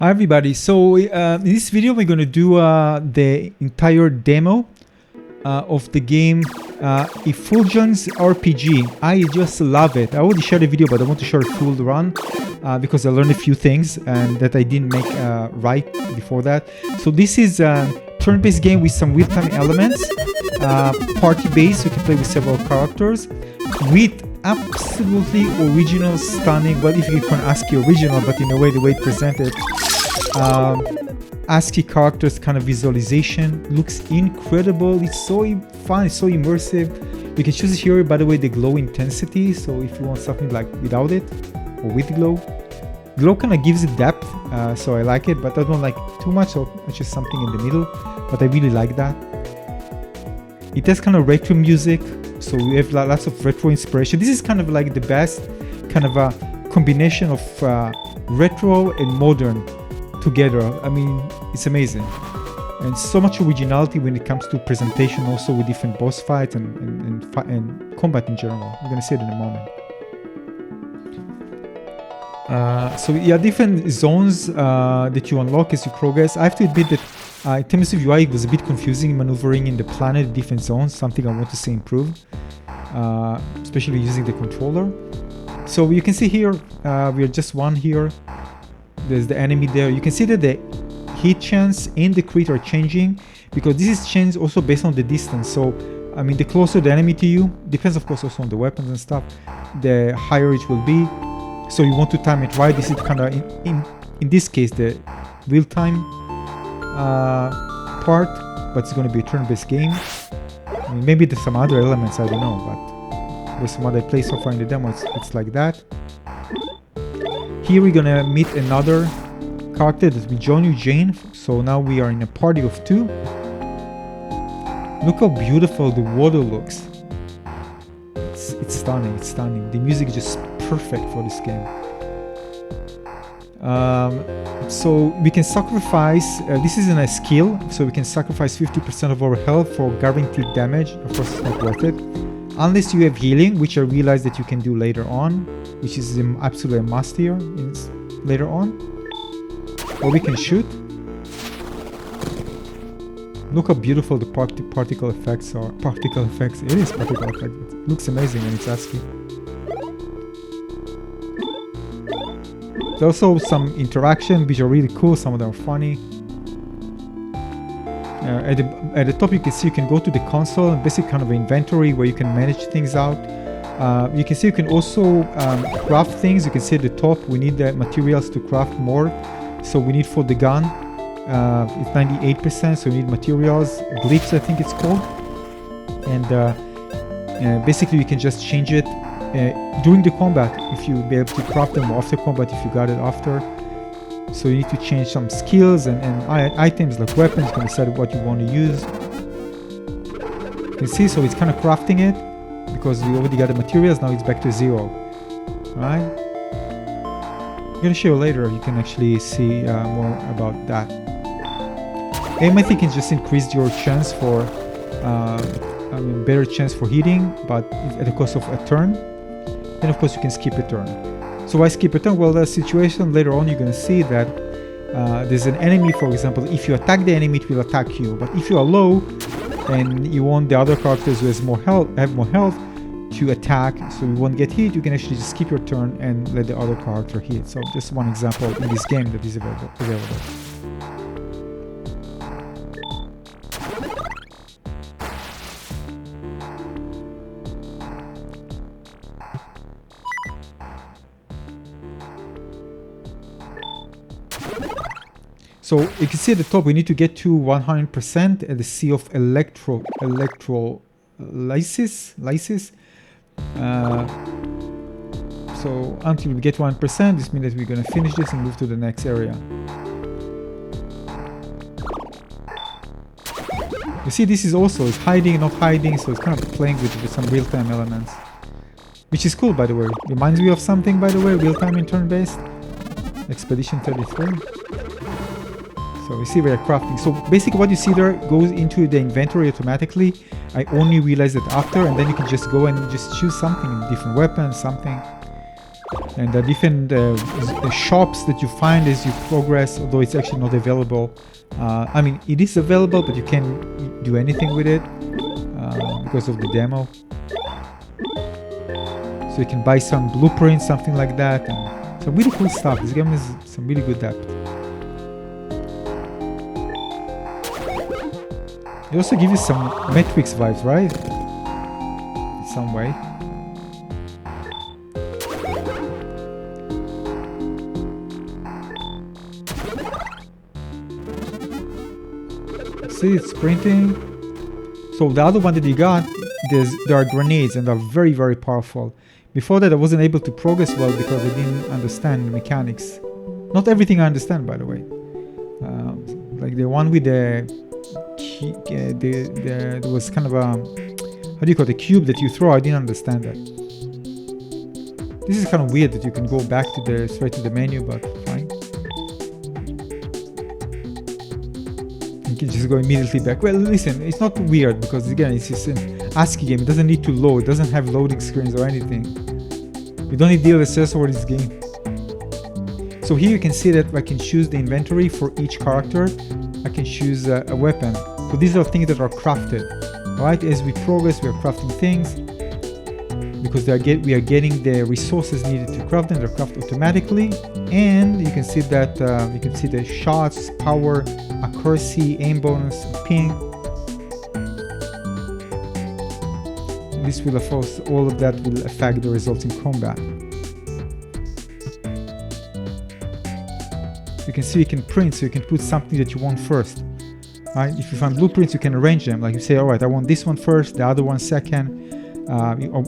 Hi everybody, so in this video we're going to do the entire demo of the game Effulgence RPG. I just love it. I already shared a video, but I want to share a full run because I learned a few things and that I didn't make right before that. So this is a turn-based game with some real-time elements, party-based, you can play with several characters, with absolutely original, stunning, well, if you can ASCII original, but in a way, the way it's presented, ASCII characters kind of visualization looks incredible. It's so fun, it's so immersive. You can choose here, by the way, the glow intensity. So if you want something like without it or with glow, glow kind of gives it depth. So I like it, but I don't like too much. So it's just something in the middle, but I really like that. It has kind of retro music. So we have lots of retro inspiration. This is kind of like the best kind of a combination of retro and modern together. I mean, it's amazing. And so much originality when it comes to presentation, also with different boss fights and combat in general. I'm going to see it in a moment. So yeah, different zones that you unlock as you progress. I have to admit that in terms of UI, it was a bit confusing maneuvering in the planet, different zones, something I want to see improved, especially using the controller. So you can see here, we are just one here. There's the enemy there. You can see that the hit chance and the crit are changing because this is changed also based on the distance. So, I mean, the closer the enemy to you, depends of course also on the weapons and stuff, the higher it will be. So you want to time it right. This is kind of, in this case, the real-time part, but it's going to be a turn-based game. I mean, maybe there's some other elements, I don't know, but with what I played so far in the demo, it's like that. Here we're gonna meet another character that will join you, Jane. So now we are in a party of 2. Look how beautiful the water looks. It's stunning, it's stunning. The music is just perfect for this game. So we can sacrifice, this isn't a skill, so we can sacrifice 50% of our health for guaranteed damage. Of course, it's not worth it. Unless you have healing, which I realize that you can do later on, which is absolutely a must here later on. Or we can shoot. Look how beautiful the particle effects are. Particle effects, it is particle effects. It looks amazing when it's ASCII. There's also some interaction which are really cool, some of them are funny. At the top you can see you can go to the console and basically kind of inventory where you can manage things out. You can see you can also craft things. You can see at the top we need the materials to craft more. So we need for the gun, it's 98%, so we need materials, glyphs I think it's called. And basically you can just change it during the combat if you be able to craft them, or after combat if you got it after. So you need to change some skills and items like weapons. You can decide what you want to use. You can see, so it's kind of crafting it because we already got the materials. Now it's back to 0. Alright? I'm going to show you later. You can actually see more about that. Aim, I think, it just increased your chance for, better chance for hitting, but at the cost of a turn. And of course, you can skip a turn. So why skip a turn? Well, the situation later on, you're going to see that there's an enemy, for example. If you attack the enemy, it will attack you. But if you are low and you want the other characters who have more health to attack, so you won't get hit, you can actually just skip your turn and let the other character hit. So just one example in this game that is available. So you can see at the top we need to get to 100% at the sea of electrolysis. So until we get 1%, this means that we're going to finish this and move to the next area. You see, this is also it's hiding, not hiding, so it's kind of playing with some real-time elements, which is cool, by the way. Reminds me of something, by the way, real-time and turn-based. Expedition 33. So we see we are crafting. So basically what you see there goes into the inventory automatically. I only realized it after, and then you can just go and just choose something, different weapons, something. And the different shops that you find as you progress, although it's actually not available. I mean, it is available, but you can't do anything with it because of the demo. So you can buy some blueprints, something like that, and some really cool stuff. This game has some really good depth. It also gives you some Matrix vibes, right? In some way. See, it's sprinting. So the other one that you got, there are grenades and they're very, very powerful. Before that, I wasn't able to progress well because I didn't understand the mechanics. Not everything I understand, by the way. Like the one with there was kind of a, how do you call it, a cube that you throw. I didn't understand that. This is kind of weird that you can go back to straight to the menu, but fine. You can just go immediately back. Well, listen, it's not weird because again, it's just an ASCII game. It doesn't need to load. It doesn't have loading screens or anything. You don't need DLSS for this game. So here you can see that I can choose the inventory for each character. I can choose a weapon. So these are things that are crafted. Right? As we progress, we are crafting things because we are getting the resources needed to craft them. They're crafted automatically, and you can see that you can see the shots, power, accuracy, aim bonus, ping. And this will, of course, all of that will affect the results in combat. You can see you can print, so you can put something that you want first. Right? If you find blueprints, you can arrange them. Like you say, all right, I want this one first, the other one second.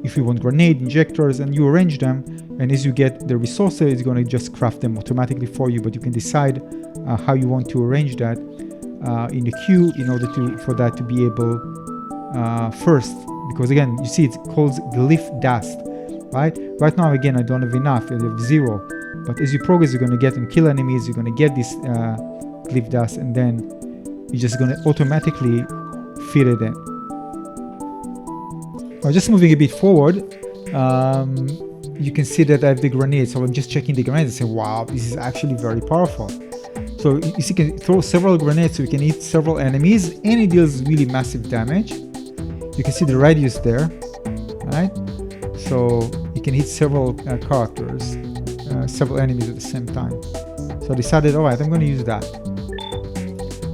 If you want grenade injectors, and you arrange them, and as you get the resources, it's going to just craft them automatically for you. But you can decide how you want to arrange that in the queue in order for that to be able first. Because again, you see it calls glyph dust, right? Right now, again, I don't have enough. I have 0. But as you progress, you're going to get and kill enemies. You're going to get this glyph dust, and then you're just going to automatically fit it in. Just moving a bit forward, you can see that I have the grenades. So I'm just checking the grenades and say, wow, this is actually very powerful. So you see, you can throw several grenades, so you can hit several enemies, and it deals really massive damage. You can see the radius there, right? So you can hit several characters, several enemies at the same time. So I decided, all right, I'm going to use that.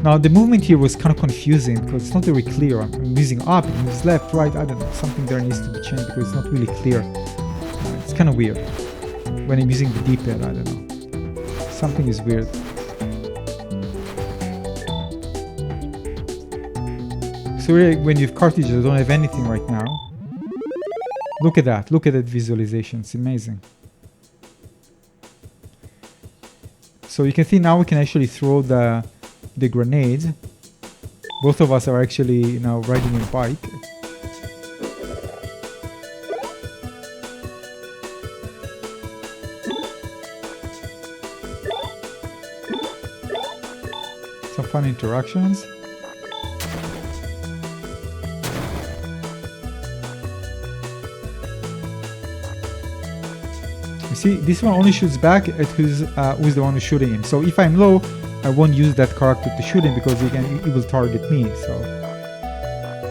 Now the movement here was kind of confusing because it's not very clear. I'm using up, I'm using left, right, I don't know. Something there needs to be changed because it's not really clear. It's kind of weird. When I'm using the D-pad, I don't know. Something is weird. So really, when you have cartridges, I don't have anything right now. Look at that. Look at that visualization. It's amazing. So you can see now we can actually throw the grenades. Both of us are actually now riding a bike. Some fun interactions. You see, this one only shoots back at who's the one who's shooting him. So if I'm low, I won't use that character to shoot him because it will target me. So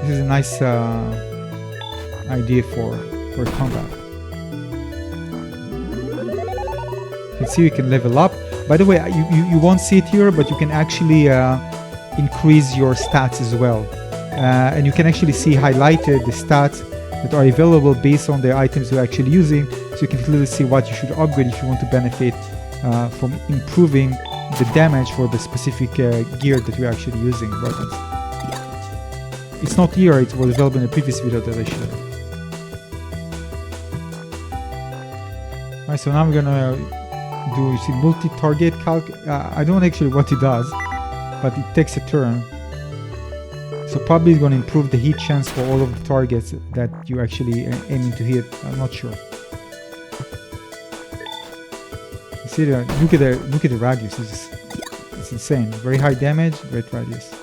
this is a nice idea for combat. You can see you can level up. By the way, you won't see it here, but you can actually increase your stats as well. And you can actually see highlighted the stats that are available based on the items you're actually using. So you can clearly see what you should upgrade if you want to benefit from improving the damage for the specific gear that you're actually using. But it's not here, it was available in a previous video that I showed. Alright, so now we're gonna do, you see, multi-target calc. I don't know actually what it does, but it takes a turn. So probably it's gonna improve the hit chance for all of the targets that you actually aiming to hit. I'm not sure. See there, look at the radius. It's insane. Very high damage, great radius.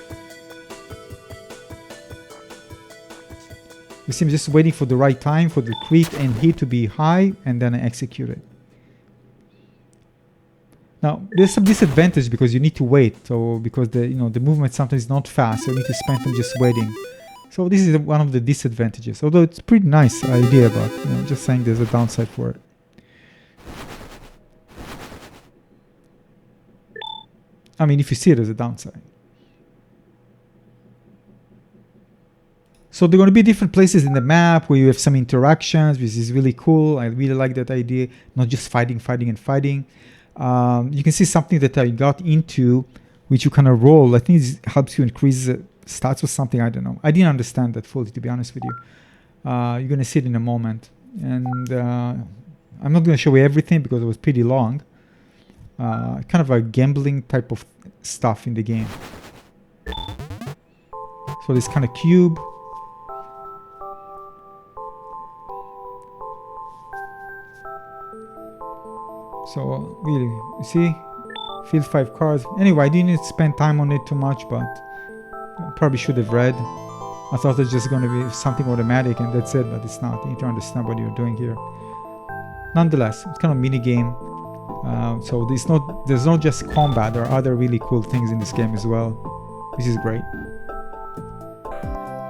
You see, I'm just waiting for the right time for the crit and hit to be high, and then I execute it. Now, there's some disadvantage because you need to wait. So because the the movement sometimes is not fast, so you need to spend time just waiting. So this is one of the disadvantages. Although it's a pretty nice idea, but just saying there's a downside for it. I mean, if you see it as a downside. So there are going to be different places in the map where you have some interactions, which is really cool. I really like that idea. Not just fighting. You can see something that I got into, which you kind of roll. I think it helps you increase stats or something. I don't know. I didn't understand that fully, to be honest with you. You're going to see it in a moment. And I'm not going to show you everything because it was pretty long. Kind of a gambling type of stuff in the game. So this kind of cube. So really, you see, field 5 cards. Anyway, I didn't spend time on it too much, but I probably should have read. I thought it's just going to be something automatic and that's it, but it's not. You need to understand what you're doing here. Nonetheless, it's kind of a mini game. So there's not just combat. There are other really cool things in this game as well, which is great.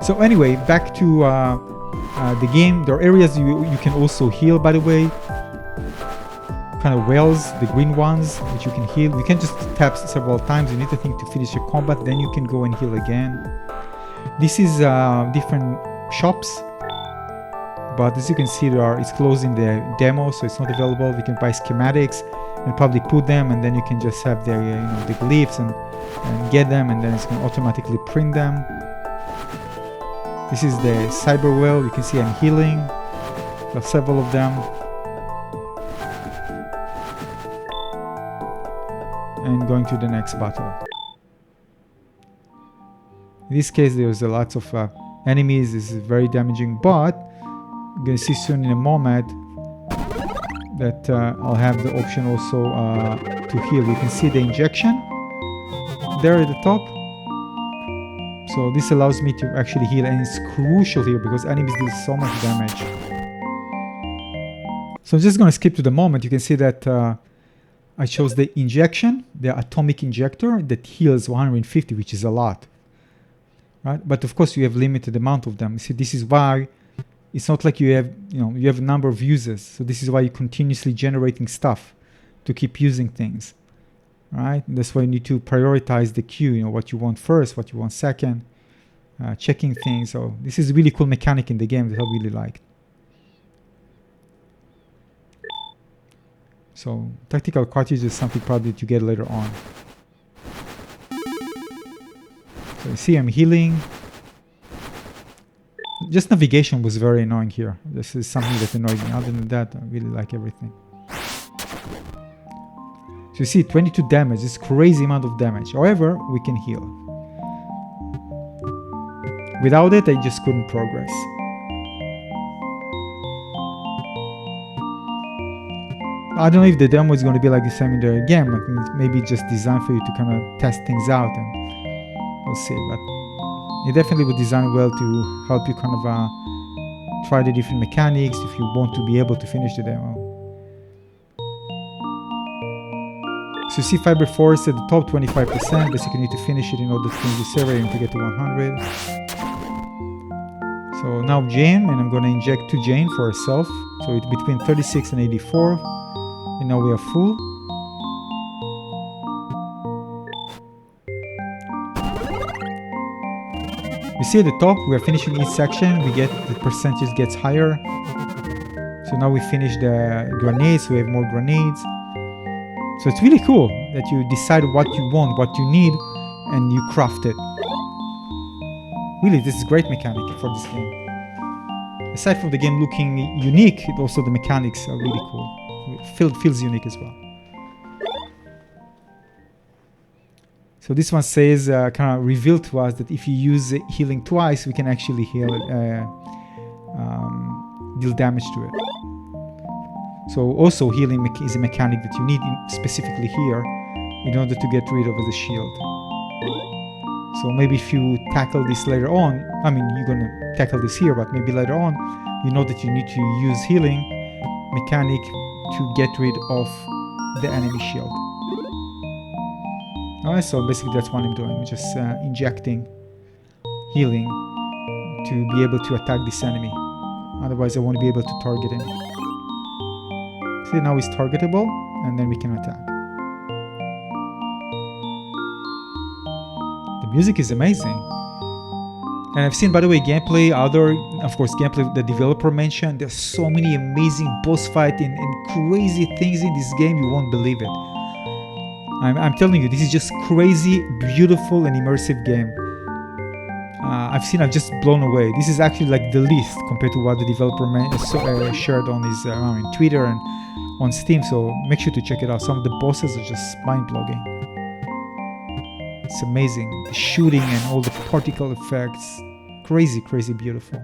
So anyway, back to the game. There are areas you can also heal, by the way. Kind of wells, the green ones, which you can heal. You can't just tap several times. You need to think to finish your combat, then you can go and heal again. This is different shops, but as you can see, it's closed in the demo, so it's not available. You can buy schematics and probably put them, and then you can just have the the glyphs and get them, and then it's going to automatically print them. This is the cyber well. You can see I'm healing. There are several of them. And going to the next battle. In this case, there's lots of enemies. This is very damaging, but you're going to see soon in a moment that I'll have the option also to heal. You can see the injection there at the top. So this allows me to actually heal, and it's crucial here because enemies do so much damage. So I'm just going to skip to the moment. You can see that I chose the injection, the atomic injector that heals 150, which is a lot, right? But of course you have limited amount of them. See, this is why it's not like you have, you have a number of users. So this is why you're continuously generating stuff to keep using things, right? And that's why you need to prioritize the queue, what you want first, what you want second, checking things. So this is a really cool mechanic in the game that I really liked. So tactical cartridge is something probably to get later on. So you see I'm healing. Just navigation was very annoying here. This is something that annoyed me. Other than that, I really like everything. So you see 22 damage. It's crazy amount of damage. However, we can heal. Without it, I just couldn't progress. I don't know if the demo is going to be like the same in the game. I think it's maybe just designed for you to kind of test things out, and we'll see. But it definitely was designed well to help you kind of try the different mechanics if you want to be able to finish the demo. So you see Fiber Force at the top, 25%. Basically, you need to finish it in order to finish this area and to get to 100. So now Jane, and I'm going to inject 2 Jane for herself. So it's between 36 and 84. And now we are full. You see at the top, we are finishing each section. We get the percentage gets higher. So now we finish the grenades. So we have more grenades. So it's really cool that you decide what you want, what you need, and you craft it. Really, this is a great mechanic for this game. Aside from the game looking unique, also the mechanics are really cool. It feels unique as well. So this one says, kind of revealed to us that if you use healing twice, we can actually heal, deal damage to it. So also healing is a mechanic that you need specifically here in order to get rid of the shield. So maybe if you tackle this later on, I mean, you're going to tackle this here, but maybe later on, you know that you need to use healing mechanic to get rid of the enemy shield. Alright, so basically that's what I'm doing, just injecting healing to be able to attack this enemy. Otherwise I won't be able to target him. See, now he's targetable, and then we can attack. The music is amazing. And I've seen, by the way, gameplay, of course, gameplay the developer mentioned. There's so many amazing boss fights and crazy things in this game, you won't believe it. I'm telling you, this is just crazy, beautiful, and immersive game. I've just blown away. This is actually like the least compared to what the developer shared on his Twitter and on Steam. So make sure to check it out. Some of the bosses are just mind-blowing. It's amazing. The shooting and all the particle effects. Crazy, crazy beautiful.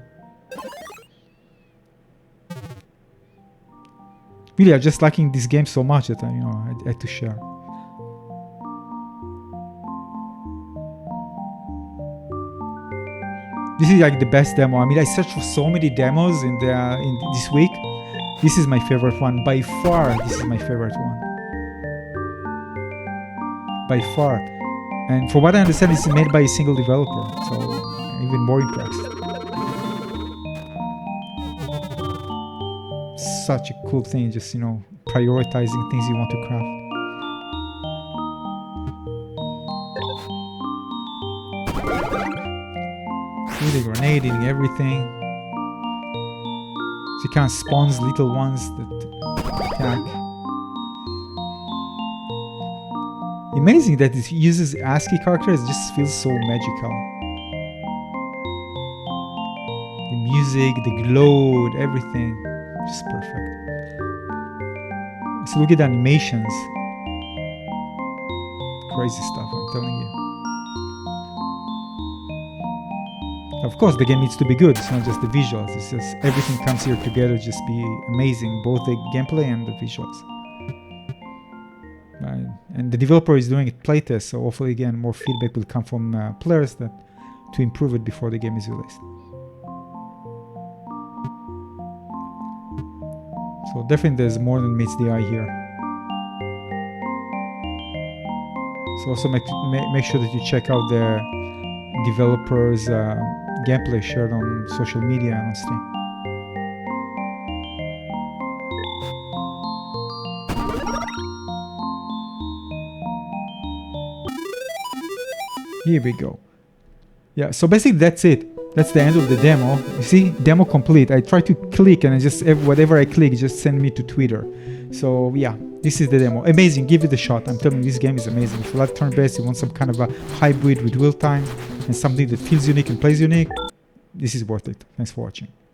Really, I'm just liking this game so much that I had to share. This is like the best demo. I mean, I searched for so many demos in this week. This is my favorite one. By far, this is my favorite one. By far. And for what I understand, it's made by a single developer. So, even more impressed. Such a cool thing, just, prioritizing things you want to craft. Really grenading everything. So you kind of spawns little ones that attack. Amazing that it uses ASCII characters, it just feels so magical. The music, the glow, everything, just perfect. So look at the animations. Crazy stuff, I'm telling you. Of course, the game needs to be good. It's not just the visuals. It's just everything comes here together, just be amazing, both the gameplay and the visuals. Right. And the developer is doing a playtest, so hopefully, again, more feedback will come from players to improve it before the game is released. So definitely, there's more than meets the eye here. So also make sure that you check out the developers' gameplay shared on social media and on Steam. Here we go. Yeah, so basically that's it. That's the end of the demo. You see, demo complete. I try to click and whatever I click, just send me to Twitter. So yeah, this is the demo. Amazing, give it a shot. I'm telling you, this game is amazing. If you like turn-based, you want some kind of a hybrid with real time and something that feels unique and plays unique, this is worth it. Thanks for watching.